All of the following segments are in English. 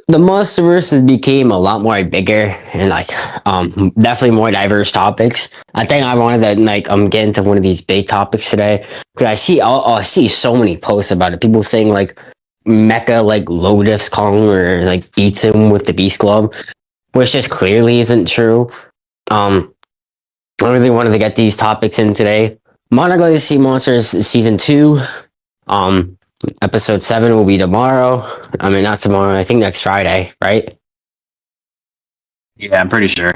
the Monsterverse became a lot more bigger and like definitely more diverse topics. I think I wanted to like get into one of these big topics today because I see so many posts about it. People saying like Mecha like low diffs Kong or like beats him with the Beast Club, which just clearly isn't true. I really wanted to get these topics in today. Monoglazed Sea Monsters season 2. Episode 7 will be tomorrow. I mean, not tomorrow. I think next Friday, right? Yeah, I'm pretty sure.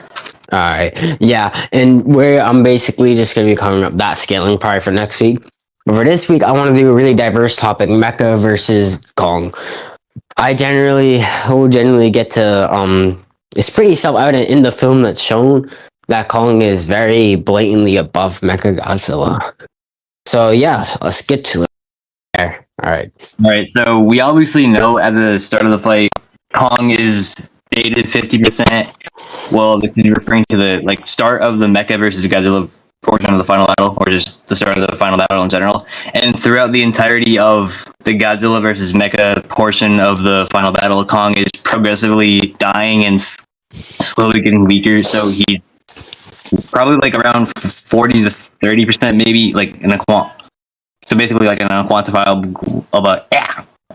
All right. Yeah, and I'm basically just gonna be covering up that scaling part for next week. But for this week, I want to do a really diverse topic: Mecha versus Kong. Will generally get to It's pretty self-evident in the film that's shown that Kong is very blatantly above Mechagodzilla. So yeah, let's get to it. There. All right. So we obviously know at the start of the fight, Kong is dated 50%. Well, this is referring to the start of the Mecha versus Godzilla portion of the final battle, or just the start of the final battle in general. And throughout the entirety of the Godzilla versus Mecha portion of the final battle, Kong is progressively dying and slowly getting weaker. So he's probably around 40 to 30%, maybe in a So basically, an unquantifiable,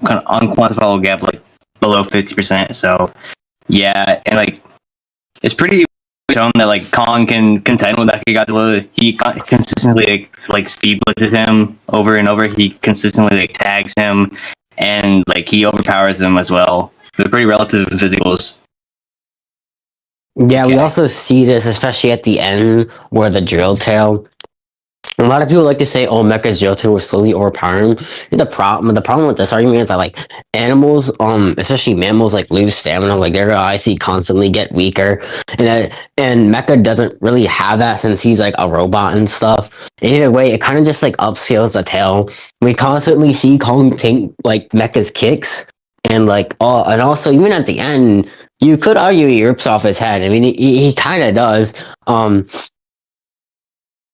kind of unquantifiable gap, below 50%. So yeah, and it's pretty shown that Kong can contend with Mechagodzilla. He consistently speed blitzes him over and over. He consistently tags him, and he overpowers him as well. They're pretty relative in physicals. Yeah, we also see this, especially at the end, where the drill tail. A lot of people like to say, "Oh, Mecha's drill tail was slowly overpowering." The problem with this argument is that animals, especially mammals, lose stamina. Their eyes constantly get weaker, and Mecha doesn't really have that since he's a robot and stuff. Either way, it kind of just upscales the tail. We constantly see Kong take Mecha's kicks, and and also even at the end, you could argue he rips off his head. I mean, he kind of does.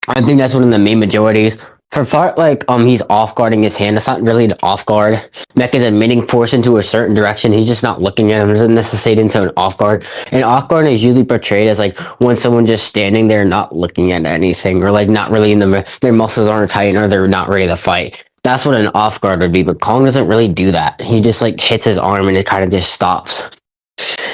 I think that's one of the main majorities. For part he's off guarding his hand. It's not really an off guard. Mech is admitting force into a certain direction. He's just not looking at him. It doesn't necessitate into an off guard. And off guard is usually portrayed as when someone just standing there not looking at anything, or not really their muscles aren't tight, or they're not ready to fight. That's what an off guard would be. But Kong doesn't really do that. He just hits his arm and it kind of just stops.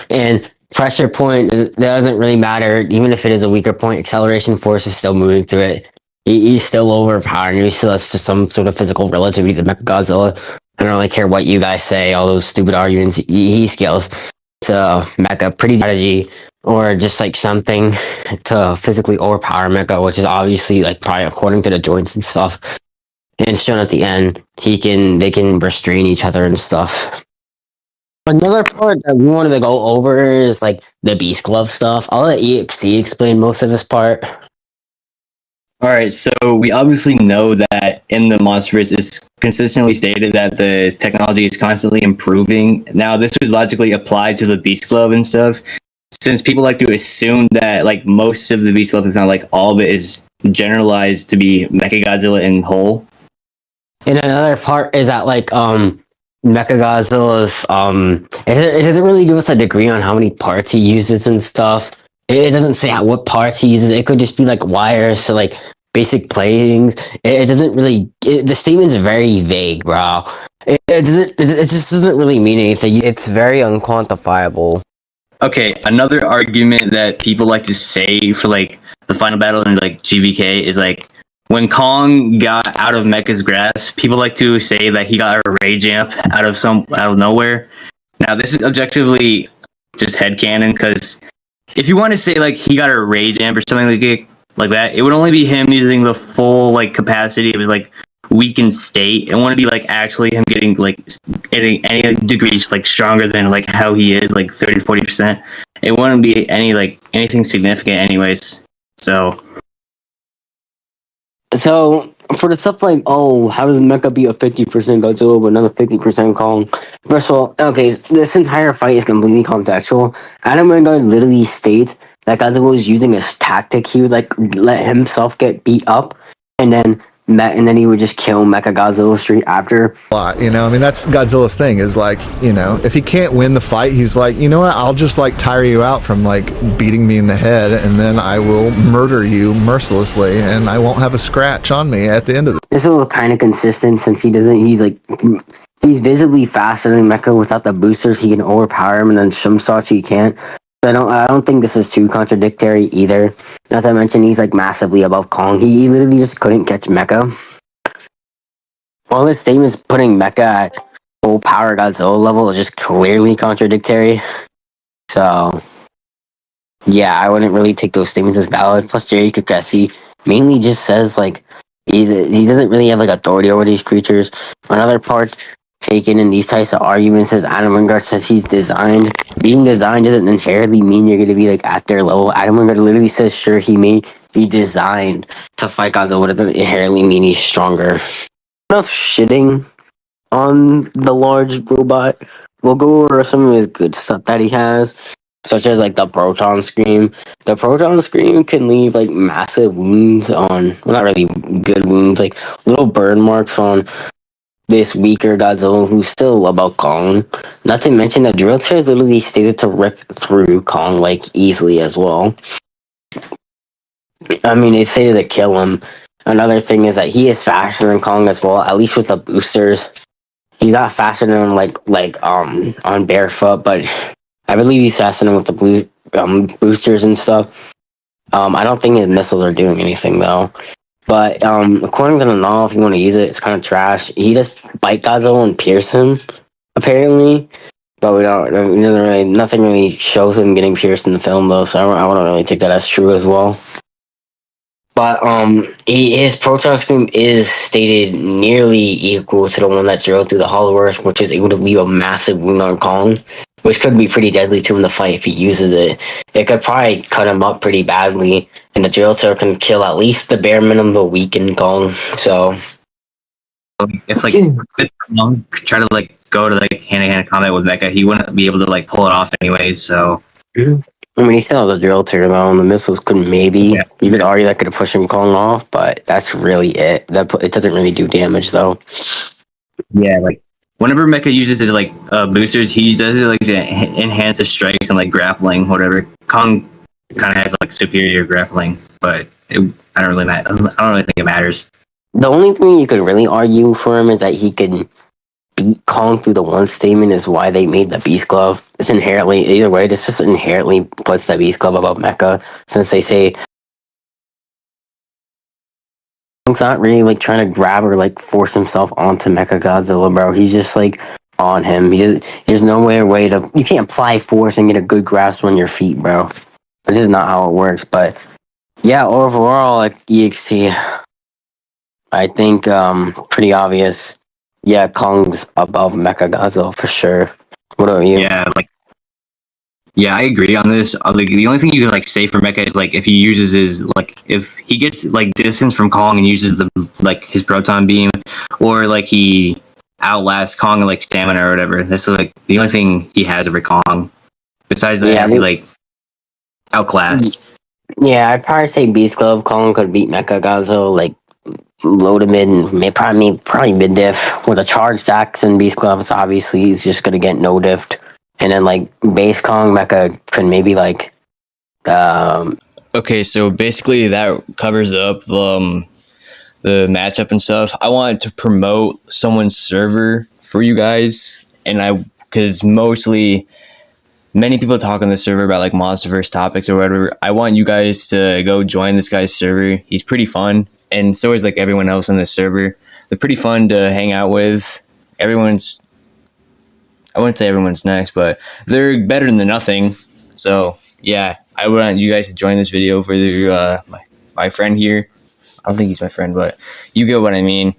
And pressure point, that doesn't really matter. Even if it is a weaker point, acceleration force is still moving through it. He's still overpowering. He still has some sort of physical relativity to Mechagodzilla. I don't really care what you guys say, all those stupid arguments. He scales to Mecha pretty strategy, or just something to physically overpower Mecha, which is obviously probably according to the joints and stuff. And it's shown at the end, they can restrain each other and stuff. Another part that we wanted to go over is the Beast Glove stuff. I'll let EXT explain most of this part. Alright, so we obviously know that in the Monsterverse it's consistently stated that the technology is constantly improving. Now, this would logically apply to the Beast Glove and stuff, since people like to assume that most of the Beast Glove, if not all of it, is generalized to be Mechagodzilla in whole. And another part is that Mechagodzilla's it doesn't really give us a degree on how many parts he uses and stuff. It doesn't say what parts he uses. It could just be wires to basic playings. It doesn't really. The statement's very vague, bro. It just doesn't really mean anything. It's very unquantifiable. Okay, another argument that people like to say for the final battle in GvK is when Kong got out of Mecha's grasp, people like to say that he got a rage amp out of nowhere. Now, this is objectively just headcanon, because if you want to say he got a rage amp or something like that, it would only be him using the full capacity of his weakened state. It wouldn't be actually him getting any degrees stronger than how he is 30-40%. It wouldn't be anything significant anyways. So for the stuff how does Mecha be a 50% Godzilla but another 50% Kong? First of all, okay, this entire fight is completely contextual. Adam Wingard literally states that Godzilla was using a tactic. He would let himself get beat up, and then and then he would just kill Mechagodzilla straight after. Lot, you know, I mean, that's Godzilla's thing is like, you know, if he can't win the fight, he's like, you know what, I'll just like tire you out from like beating me in the head, and then I will murder you mercilessly, and I won't have a scratch on me at the end of it. This is kind of consistent since he's visibly faster than Mecha without the boosters. He can overpower him, and then some sorts he can't. So I don't think this is too contradictory either. Not to mention he's like massively above Kong. He literally just couldn't catch Mecha. All his statements putting Mecha at full power Godzilla level is just clearly contradictory. So yeah, I wouldn't really take those statements as valid. Plus Jerry Kakesi mainly just says like he doesn't really have like authority over these creatures. Another part taken in these types of arguments is Adam Wingard says he's designed. Being designed doesn't inherently mean you're going to be like at their level. Adam Wingard literally says sure he may be designed to fight Godzilla, but it doesn't inherently mean he's stronger. Enough shitting on the large robot. We'll go over some of his good stuff that he has, such as like the proton scream. The proton scream can leave like massive wounds on, well, not really good wounds, like little burn marks on this weaker Godzilla who's still above Kong. Not to mention the drill tear is literally stated to rip through Kong like easily as well. I mean, it's stated to kill him. Another thing is that he is faster than Kong as well, at least with the boosters. He's not faster than him on barefoot, but I believe he's faster than with the boosters and stuff. I don't think his missiles are doing anything though. But according to the novel, if you want to use it, it's kind of trash. He just bite Godzilla and pierce him, apparently. But we don't. Nothing really shows him getting pierced in the film though, so I wouldn't really take that as true as well. But his proton scream is stated nearly equal to the one that drilled through the Hollow Earth, which is able to leave a massive wound on Kong, which could be pretty deadly to him in the fight if he uses it. It could probably cut him up pretty badly, and the drill tear can kill at least the bare minimum of weaken Kong. So if like Kong try to like go to like hand-to-hand combat with Mecha, he wouldn't be able to like pull it off anyways. So. I mean, he still has a drill tear though, and the missiles could maybe. Yeah. You could argue that could have pushed him Kong off, but that's really it. It doesn't really do damage though. Yeah, like whenever Mecha uses his like boosters, he does it like to enhance his strikes and like grappling, whatever. Kong kind of has like superior grappling, but I don't really think it matters. The only thing you could really argue for him is that he could beat Kong through the one statement is why they made the Beast Glove. It's inherently, either way, this just inherently puts the Beast Glove above Mecha, since they say Kong's not really like trying to grab or like force himself onto Mechagodzilla, bro. He's just like on him. There's no way to, you can't apply force and get a good grasp on your feet, bro. But this is not how it works. But yeah, overall, like EXT, I think pretty obvious. Yeah, Kong's above Mechagodzilla for sure. What about you? Yeah, I agree on this. Like the only thing you can like say for Mecha is like if he uses his like if he gets like distance from Kong and uses the like his proton beam, or like he outlasts Kong in like stamina or whatever. That's like the only thing he has over Kong. Besides that, he like outclassed. Yeah, I'd probably say Beast Glove. Kong could beat Mechagodzilla like low to mid, probably mid diff with a charged axe and Beast Gloves. Obviously, he's just gonna get no diffed, and then like base Kong Mecha could maybe like. Okay, so basically that covers up the matchup and stuff. I wanted to promote someone's server for you guys, and because many people talk on the server about like Monsterverse topics or whatever. I want you guys to go join this guy's server. He's pretty fun, and so is like everyone else on this server. They're pretty fun to hang out with. I wouldn't say everyone's nice, but they're better than nothing. So yeah, I want you guys to join this video for my friend here. I don't think he's my friend, but you get what I mean.